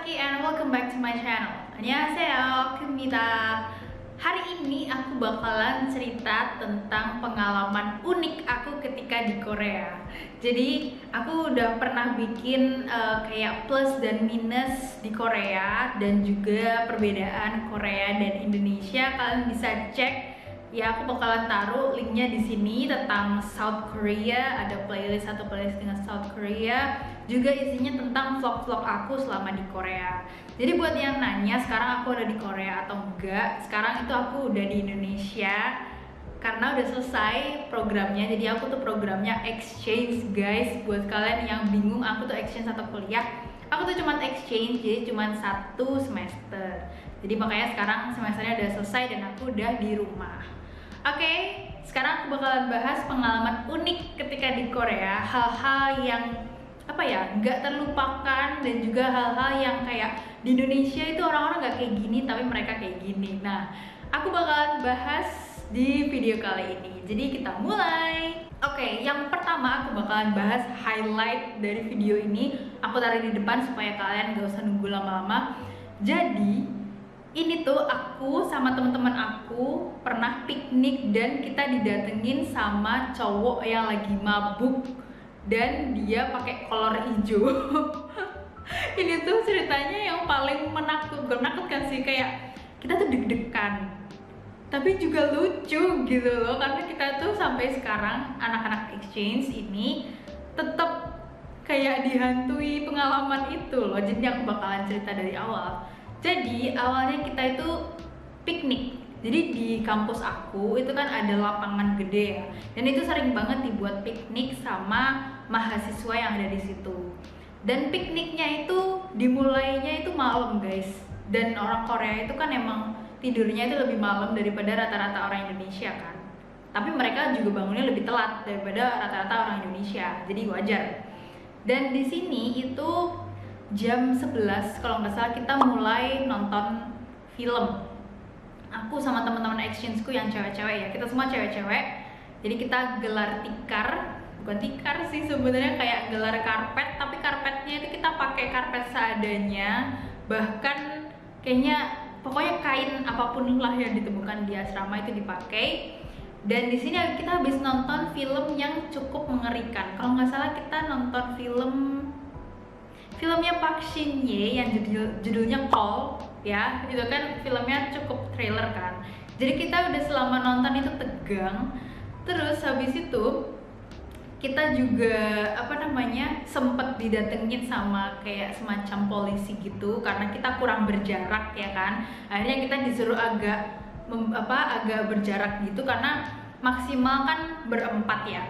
Saki and welcome back to my channel. Annyeonghaseyo, Kumita. Hari ini aku bakalan cerita tentang pengalaman unik aku ketika di Korea. Jadi aku udah pernah bikin kayak plus dan minus di Korea dan juga perbedaan Korea dan Indonesia. Kalian bisa cek. Ya, aku bakalan taruh linknya di sini tentang South Korea. Ada satu playlist dengan South Korea. Juga isinya tentang vlog-vlog aku selama di Korea. Jadi buat yang nanya sekarang aku ada di Korea atau enggak, sekarang itu aku udah di Indonesia karena udah selesai programnya. Jadi aku tuh programnya exchange, guys. Buat kalian yang bingung aku tuh exchange atau kuliah, aku tuh cuma exchange, jadi cuma 1 semester. Jadi makanya sekarang semesternya udah selesai dan aku udah di rumah. Oke, sekarang aku bakalan bahas pengalaman unik ketika di Korea. Hal-hal yang nggak terlupakan, dan juga hal-hal yang kayak di Indonesia itu orang-orang nggak kayak gini tapi mereka kayak gini. Nah, aku bakalan bahas di video kali ini. Jadi kita mulai. Oke, yang pertama aku bakalan bahas highlight dari video ini. Aku taruh di depan supaya kalian gak usah nunggu lama-lama. Jadi ini tuh aku sama teman-teman aku pernah piknik dan kita didatengin sama cowok yang lagi mabuk dan dia pakai kolor hijau. Ini tuh ceritanya yang paling menakutkan sih, kayak kita tuh deg-degan tapi juga lucu gitu loh, karena kita tuh sampai sekarang anak-anak exchange ini tetap kayak dihantui pengalaman itu loh. Jadi aku bakalan cerita dari awal. Jadi awalnya kita itu piknik. Jadi di kampus aku itu kan ada lapangan gede ya, dan itu sering banget dibuat piknik sama mahasiswa yang ada di situ. Dan pikniknya itu dimulainya itu malam, guys. Dan orang Korea itu kan emang tidurnya itu lebih malam daripada rata-rata orang Indonesia kan. Tapi mereka juga bangunnya lebih telat daripada rata-rata orang Indonesia, jadi wajar. Dan di sini itu jam 11 kalau nggak salah kita mulai nonton film. Aku sama teman-teman exchangeku yang cewek-cewek ya, kita semua cewek-cewek. Jadi kita gelar tikar, bukan tikar sih sebenarnya, kayak gelar karpet, tapi karpetnya itu kita pakai karpet seadanya. Bahkan kayaknya pokoknya kain apapun lah yang ditemukan di asrama itu dipakai. Dan di sini kita habis nonton film yang cukup mengerikan. Kalau nggak salah kita nonton filmnya Park Shin Ye yang judulnya Call ya. Itu kan filmnya cukup thriller kan. Jadi kita udah selama nonton itu tegang. Terus habis itu kita juga sempet didatengin sama kayak semacam polisi gitu karena kita kurang berjarak ya kan. Akhirnya kita disuruh agak berjarak gitu karena maksimal kan berempat ya.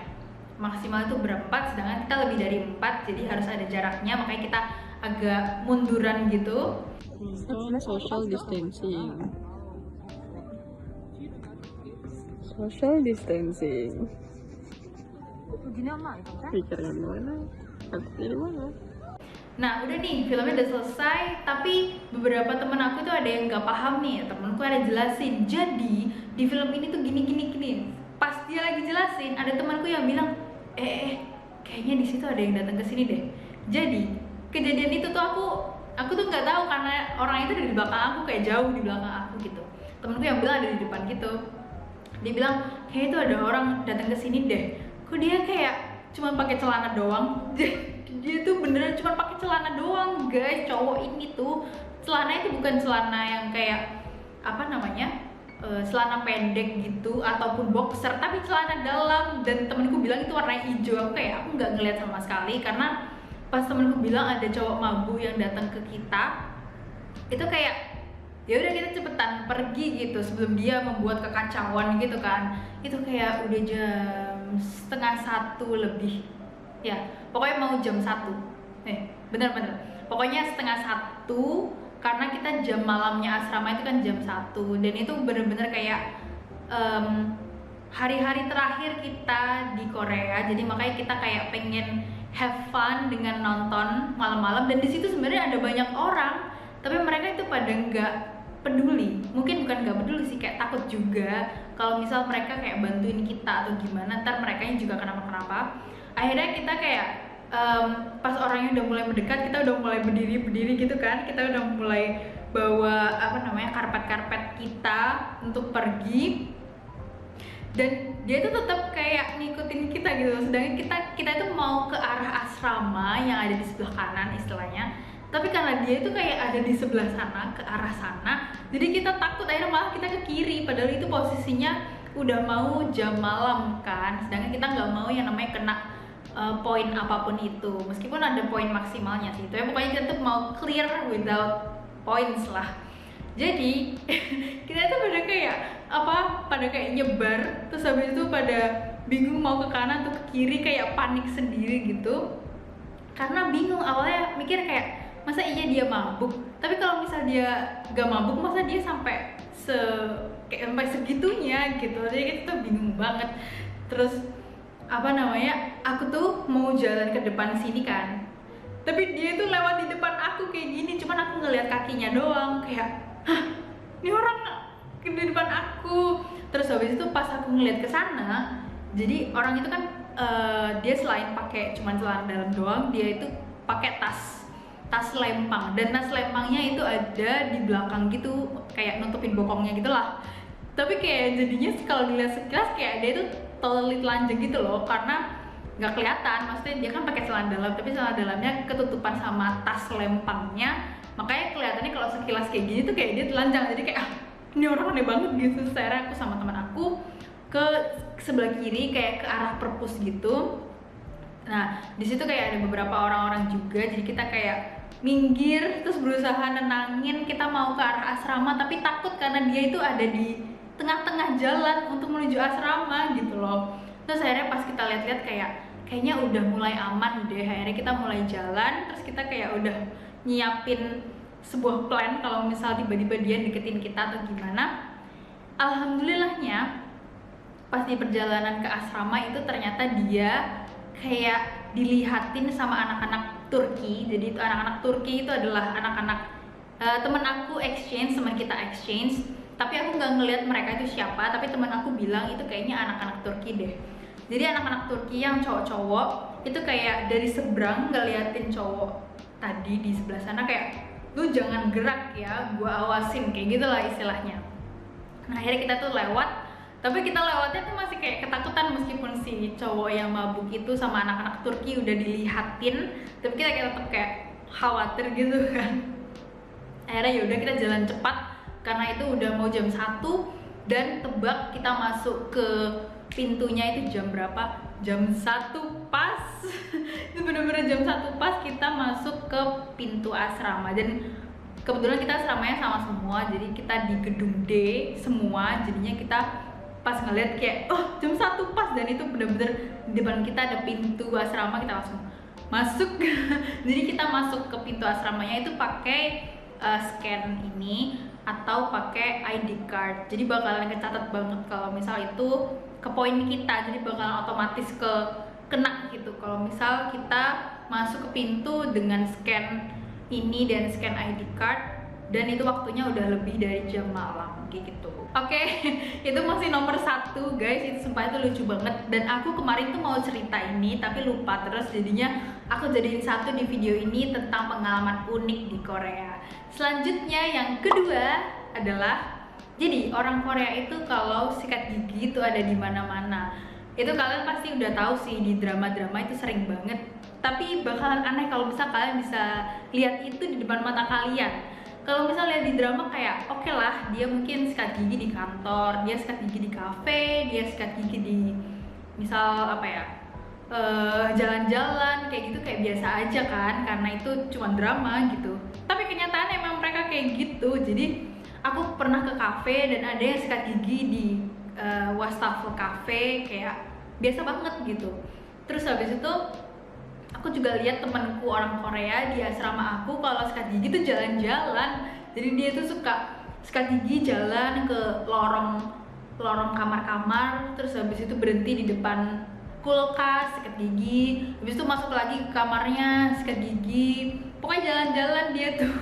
Maksimal itu berempat, sedangkan kita lebih dari 4, jadi harus ada jaraknya, makanya kita agak munduran gitu. Social distancing. Social distancing. Pikiran mana? Dari mana? Nah udah nih, filmnya udah selesai, tapi beberapa temen aku tuh ada yang nggak paham nih. Temenku ada jelasin, jadi di film ini tuh gini. Pas dia lagi jelasin, ada temanku yang bilang, kayaknya di situ ada yang datang ke sini deh. Jadi kejadian itu tuh aku tuh nggak tahu karena orang itu ada di belakang aku, kayak jauh di belakang aku gitu. Temanku yang bilang ada di depan gitu. Dia bilang kayak itu ada orang datang ke sini deh. Kok dia kayak cuma pakai celana doang? Dia tuh beneran cuma pakai celana doang, guys. Cowok ini tuh celana itu bukan celana yang kayak celana pendek gitu ataupun boxer, tapi celana dalam. Dan temenku bilang itu warna hijau. Aku nggak ngeliat sama sekali karena pas temenku bilang ada cowok mabuk yang datang ke kita, itu kayak ya udah kita cepetan pergi gitu sebelum dia membuat kekacauan gitu kan. Itu kayak udah jam 12:30 lebih ya, pokoknya mau jam 1 bener pokoknya 12:30 karena kita jam malamnya asrama itu kan jam 1. Dan itu bener-bener kayak hari-hari terakhir kita di Korea, jadi makanya kita kayak pengen have fun dengan nonton malam-malam. Dan di situ sebenarnya ada banyak orang, tapi mereka itu pada nggak peduli. Mungkin bukan nggak peduli sih, kayak takut juga kalau misal mereka kayak bantuin kita atau gimana, ntar mereka juga kenapa-kenapa. Akhirnya kita kayak pas orangnya udah mulai mendekat, kita udah mulai berdiri gitu kan, kita udah mulai bawa karpet kita untuk pergi, dan dia tuh tetap kayak ngikutin kita gitu. Sedangkan kita itu mau ke arah asrama yang ada di sebelah kanan istilahnya, tapi karena dia itu kayak ada di sebelah sana, ke arah sana, jadi kita takut, akhirnya malah kita ke kiri, padahal itu posisinya udah mau jam malam kan. Sedangkan kita nggak mau yang namanya kena poin apapun itu, meskipun ada poin maksimalnya sih itu ya, pokoknya kita tuh mau clear without points lah. Jadi kita tuh pada kayak nyebar, terus habis itu pada bingung mau ke kanan atau ke kiri, kayak panik sendiri gitu, karena bingung. Awalnya mikir kayak, masa iya dia mabuk, tapi kalau misal dia gak mabuk, masa dia sampai sampai segitunya gitu. Jadi kita tuh bingung banget. Terus aku tuh mau jalan ke depan sini kan, tapi dia tuh lewat di depan aku kayak gini, cuman aku ngeliat kakinya doang, kayak hah, ini orang di depan aku. Terus habis itu pas aku ngeliat ke sana, jadi orang itu kan dia selain pakai cuman celana dalam doang, dia itu pakai tas lempang, dan tas lempangnya itu ada di belakang gitu, kayak nutupin bokongnya gitulah. Tapi kayak jadinya kalau dilihat sekilas kayak dia itu totally telanjang gitu loh, karena nggak kelihatan, maksudnya dia kan pakai celana dalam, tapi celana dalamnya ketutupan sama tas lempangnya, makanya kelihatannya kalau sekilas kayak gini tuh kayak dia telanjang. Jadi kayak ini orang aneh banget gitu. Secara aku sama teman aku ke sebelah kiri, kayak ke arah perpus gitu. Nah di situ kayak ada beberapa orang-orang juga, jadi kita kayak minggir terus berusaha nenangin kita mau ke arah asrama, tapi takut karena dia itu ada di tengah-tengah jalan untuk menuju asrama gitu loh. Terus akhirnya pas kita lihat-lihat kayaknya udah mulai aman deh, akhirnya kita mulai jalan. Terus kita kayak udah nyiapin sebuah plan kalau misal tiba-tiba dia deketin kita atau gimana. Alhamdulillahnya pas di perjalanan ke asrama itu ternyata dia kayak dilihatin sama anak-anak Turki. Jadi itu anak-anak Turki itu adalah anak-anak teman aku exchange, teman kita exchange, tapi aku nggak ngelihat mereka itu siapa, tapi teman aku bilang itu kayaknya anak-anak Turki deh. Jadi anak-anak Turki yang cowok-cowok itu kayak dari seberang ngeliatin cowok tadi di sebelah sana, kayak lu jangan gerak ya, gua awasin, kayak gitulah istilahnya. Nah akhirnya kita tuh lewat, tapi kita lewatnya tuh masih kayak ketakutan, meskipun si cowok yang mabuk itu sama anak-anak Turki udah dilihatin, tapi kita tetap kayak khawatir gitu kan. Akhirnya yaudah kita jalan cepat karena itu udah mau jam 1, dan tebak kita masuk ke pintunya itu jam berapa? Jam 1 pas. Itu bener-bener jam 1 pas kita masuk ke pintu asrama, dan kebetulan kita asramanya sama semua, jadi kita di gedung D semua. Jadinya kita pas ngeliat kayak oh jam 1 pas, dan itu bener-bener di depan kita ada pintu asrama, kita langsung masuk. Jadi kita masuk ke pintu asramanya itu pakai scan ini atau pakai ID card. Jadi bakalan kecatat banget kalau misal itu ke poin kita, jadi bakalan otomatis kena gitu kalau misal kita masuk ke pintu dengan scan ini dan scan ID card, dan itu waktunya udah lebih dari jam malam kayak gitu. Oke, itu masih nomor 1 guys, itu sumpah itu lucu banget. Dan aku kemarin tuh mau cerita ini tapi lupa terus, jadinya aku jadiin satu di video ini tentang pengalaman unik di Korea. Selanjutnya yang kedua adalah, jadi orang Korea itu kalau sikat gigi itu ada di mana-mana. Itu kalian pasti udah tahu sih, di drama-drama itu sering banget. Tapi bakalan aneh kalau misal kalian bisa lihat itu di depan mata kalian. Kalau misal lihat di drama kayak oke lah, dia mungkin sikat gigi di kantor, dia sikat gigi di kafe, dia sikat gigi di misal jalan-jalan kayak gitu, kayak biasa aja kan, karena itu cuma drama gitu. Tapi kenyataannya emang mereka kayak gitu. Jadi aku pernah ke kafe dan ada yang sikat gigi di wastafel kafe, kayak biasa banget gitu. Terus habis itu aku juga lihat temanku orang Korea di asrama aku kalau sikat gigi tuh jalan-jalan. Jadi dia tuh suka sikat gigi jalan ke lorong kamar-kamar, terus habis itu berhenti di depan kulkas sikat gigi, habis itu masuk lagi ke kamarnya sikat gigi. Pokoknya jalan-jalan dia tuh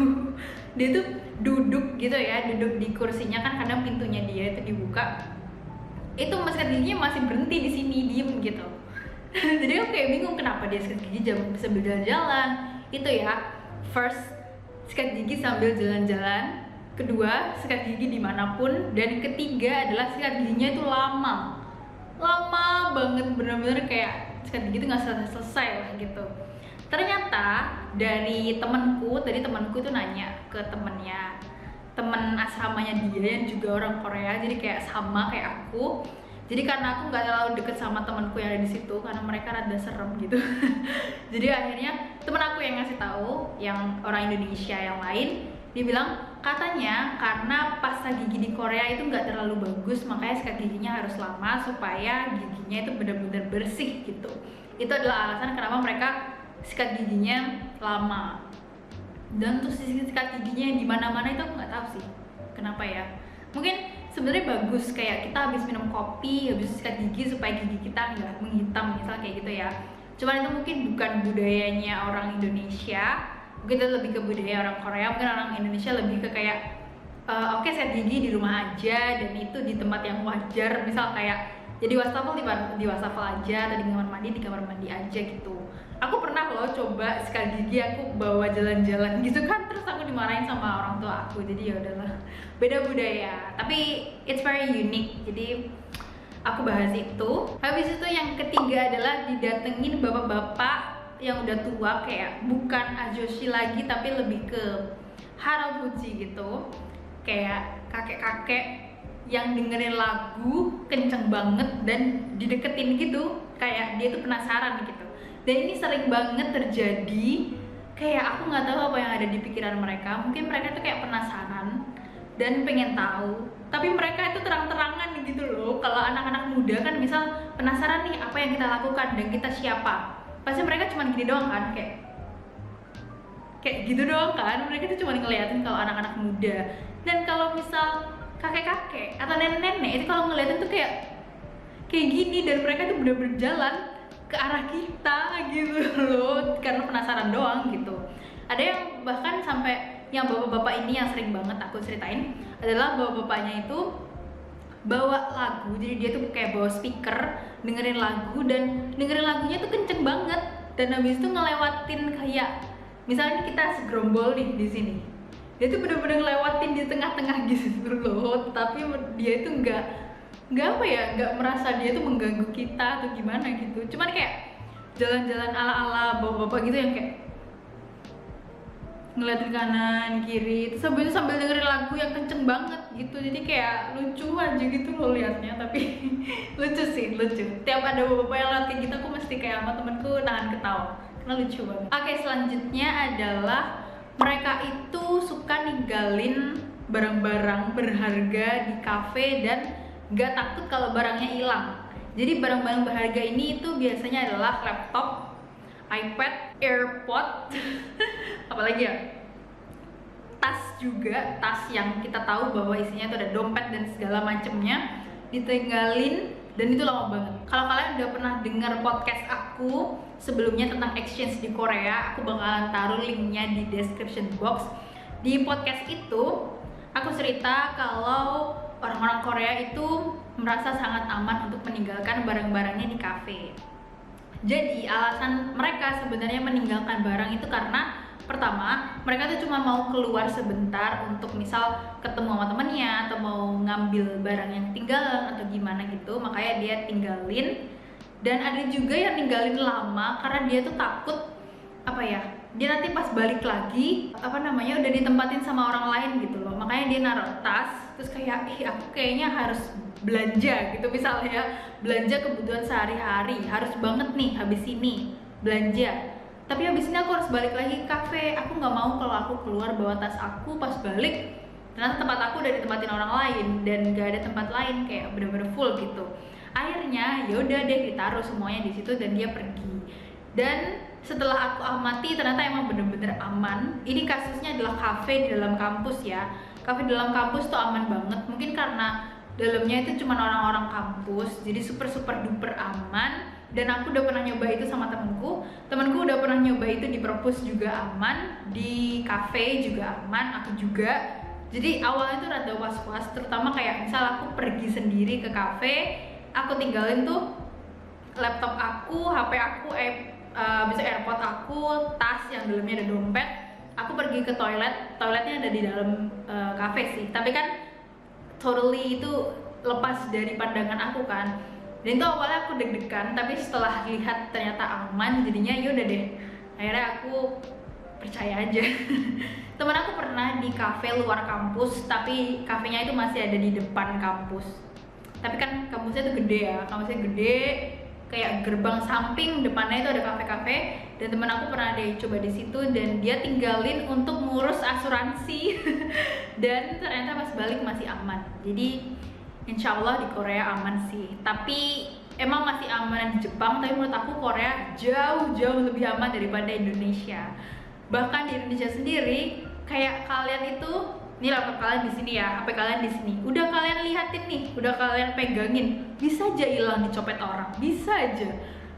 duduk gitu ya, duduk di kursinya kan, kadang pintunya dia itu dibuka, itu sikat giginya masih berhenti di sini diem gitu. Jadi aku kayak bingung kenapa dia sikat gigi sambil jalan-jalan. Itu ya, first sikat gigi sambil jalan-jalan, kedua sikat gigi dimanapun, dan ketiga adalah sikat giginya itu lama banget, bener-bener kayak sikat gigi itu nggak selesai lah gitu. Ternyata dari temanku, tadi temanku itu nanya ke temen asramanya dia yang juga orang Korea, jadi kayak sama kayak aku. Jadi karena aku nggak terlalu deket sama temanku yang ada di situ karena mereka rada serem gitu. Jadi akhirnya temen aku yang ngasih tahu, yang orang Indonesia yang lain, dia bilang katanya karena pasta gigi di Korea itu nggak terlalu bagus, makanya sikat giginya harus lama supaya giginya itu benar-benar bersih gitu. Itu adalah alasan kenapa mereka sikat giginya lama. Dan terus sikat giginya di mana-mana itu aku nggak tahu sih kenapa ya. Mungkin sebenarnya bagus kayak kita habis minum kopi, habis sikat gigi supaya gigi kita nggak menghitam misal kayak gitu ya. Cuman itu mungkin bukan budayanya orang Indonesia, mungkin itu lebih ke budaya orang Korea. Mungkin orang Indonesia lebih ke kayak oke, sikat gigi di rumah aja, dan itu di tempat yang wajar, misal kayak jadi wastafel di wastafel aja, atau di kamar mandi aja gitu. Aku pernah loh coba sikat gigi, aku bawa jalan-jalan gitu kan, terus aku dimarahin sama orang tua aku. Jadi ya udahlah, beda budaya, tapi it's very unique. Jadi aku bahas itu. Habis itu yang ketiga adalah didatengin bapak-bapak yang udah tua, kayak bukan ajoshi lagi tapi lebih ke harabuji gitu, kayak kakek-kakek yang dengerin lagu kenceng banget dan dideketin gitu, kayak dia tuh penasaran gitu. Dan ini sering banget terjadi, kayak aku nggak tahu apa yang ada di pikiran mereka. Mungkin mereka tuh kayak penasaran dan pengen tahu, tapi mereka itu terang-terangan gitu loh. Kalau anak-anak muda kan misal penasaran nih apa yang kita lakukan dan kita siapa, pasti mereka cuma gini doang kan, kayak gitu doang kan. Mereka tuh cuma ngeliatin kalau anak-anak muda. Dan kalau misal kakek-kakek atau nenek-nenek itu kalau ngeliatin tuh kayak gini, dan mereka tuh bener-bener jalan ke arah kita gitu loh, karena penasaran doang gitu. Ada yang bahkan sampai yang bapak-bapak ini yang sering banget aku ceritain adalah bapak-bapaknya itu bawa lagu, jadi dia tuh kayak bawa speaker dengerin lagu, dan dengerin lagunya tuh kenceng banget. Dan habis itu ngelewatin kayak misalnya kita segerombol nih di sini, dia tuh bener-bener ngelewatin di tengah-tengah gitu loh, tapi dia itu nggak apa ya, nggak merasa dia tuh mengganggu kita atau gimana gitu. Cuman kayak jalan-jalan ala-ala bapak-bapak gitu yang kayak ngeliatin kanan kiri, terus habis itu sambil dengerin lagu yang kenceng banget gitu. Jadi kayak lucu aja gitu loh liatnya, tapi lucu sih, lucu. Tiap ada bapak-bapak yang liat kayak gitu, aku mesti kayak sama temenku nahan ketawa karena lucu banget. Oke, selanjutnya adalah mereka itu suka ninggalin barang-barang berharga di kafe dan gak takut kalau barangnya hilang. Jadi barang-barang berharga ini itu biasanya adalah laptop, iPad, AirPod, apalagi ya, tas juga, tas yang kita tahu bahwa isinya itu ada dompet dan segala macemnya, ditinggalin. Dan itu lama banget. Kalau kalian udah pernah dengar podcast aku sebelumnya tentang exchange di Korea, aku bakalan taruh linknya di description box. Di podcast itu aku cerita kalau orang-orang Korea itu merasa sangat aman untuk meninggalkan barang-barangnya di kafe. Jadi alasan mereka sebenarnya meninggalkan barang itu karena pertama, mereka tuh cuma mau keluar sebentar untuk misal ketemu sama temennya atau mau ngambil barang yang tinggalan atau gimana gitu, makanya dia tinggalin. Dan ada juga yang ninggalin lama karena dia tuh takut apa ya, dia nanti pas balik lagi udah ditempatin sama orang lain gitu loh. Makanya dia naruh tas, terus kayak aku kayaknya harus belanja gitu, misalnya belanja kebutuhan sehari-hari, harus banget nih habis ini belanja. Tapi habis ini aku harus balik lagi ke kafe. Aku nggak mau kalau aku keluar bawa tas aku, pas balik ternyata tempat aku udah ditempatin orang lain dan nggak ada tempat lain, kayak bener-bener full gitu. Akhirnya yaudah deh ditaruh semuanya di situ dan dia pergi. Dan setelah aku amati ternyata emang bener-bener aman. Ini kasusnya adalah kafe di dalam kampus ya. Kafe di dalam kampus tuh aman banget. Mungkin karena dalamnya itu cuma orang-orang kampus, jadi super duper aman. Dan aku udah pernah nyoba itu sama temenku udah pernah nyoba itu di perpus juga aman, di cafe juga aman, aku juga. Jadi awalnya tuh rada was-was, terutama kayak misal aku pergi sendiri ke cafe, aku tinggalin tuh laptop aku, HP aku, bisa AirPod aku, tas yang dalamnya ada dompet. Aku pergi ke toiletnya ada di dalam cafe sih. Tapi kan totally itu lepas dari pandangan aku kan. Dan itu awalnya aku deg-degan, tapi setelah lihat ternyata aman, jadinya yaudah deh. Akhirnya aku percaya aja. Temen aku pernah di cafe luar kampus, tapi kafenya itu masih ada di depan kampus. Tapi kan kampusnya tuh gede ya, kampusnya gede, kayak gerbang samping depannya itu ada kafe-kafe. Dan temen aku pernah deh coba di situ dan dia tinggalin untuk ngurus asuransi. Dan ternyata pas balik masih aman. Jadi insya Allah di Korea aman sih. Tapi emang masih aman di Jepang, tapi menurut aku Korea jauh-jauh lebih aman daripada Indonesia. Bahkan di Indonesia sendiri, kayak kalian itu, ini laptop kalian di sini ya, HP kalian di sini, udah kalian lihatin nih, udah kalian pegangin, bisa aja hilang dicopet orang, bisa aja.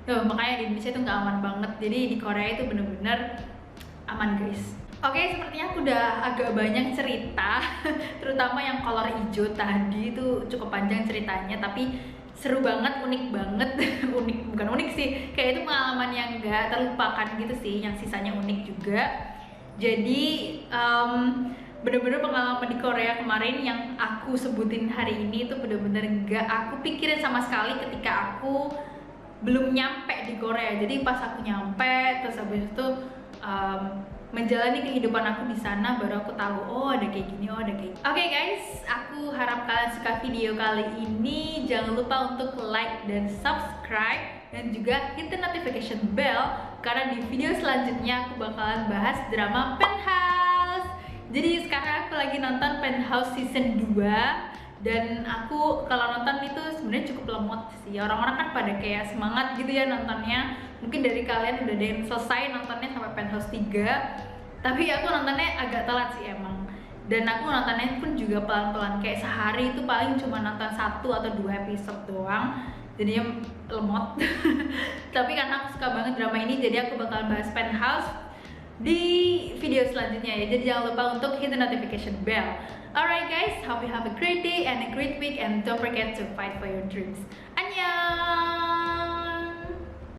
Makanya di Indonesia itu nggak aman banget. Jadi di Korea itu bener-bener aman guys. Oke, sepertinya aku udah agak banyak cerita, terutama yang kolor hijau tadi itu cukup panjang ceritanya, tapi seru banget, unik banget. Bukan unik sih, kayak itu pengalaman yang gak terlupakan gitu sih, yang sisanya unik juga. Jadi bener-bener pengalaman di Korea kemarin yang aku sebutin hari ini itu bener-bener gak aku pikirin sama sekali ketika aku belum nyampe di Korea. Jadi pas aku nyampe, terus habis itu menjalani kehidupan aku di sana, baru aku tahu oh ada kayak gini, oh ada kayak gini. Oke guys, aku harap kalian suka video kali ini. Jangan lupa untuk like dan subscribe, dan juga hit the notification bell, karena di video selanjutnya aku bakalan bahas drama Penthouse. Jadi sekarang aku lagi nonton Penthouse season 2, dan aku kalau nonton itu sebenarnya cukup lemot sih. Orang-orang kan pada kayak semangat gitu ya nontonnya. Mungkin dari kalian udah ada yang selesai nontonnya sampai Penthouse 3, tapi aku nontonnya agak telat sih emang. Dan aku nontonnya pun juga pelan-pelan, kayak sehari itu paling cuma nonton 1 atau 2 episode doang, jadinya lemot. Tapi karena aku suka banget drama ini, jadi aku bakal bahas Penthouse di video selanjutnya ya. Jadi jangan lupa untuk hit the notification bell. Alright guys, hope you have a great day and a great week, and don't forget to fight for your dreams. Annyeong!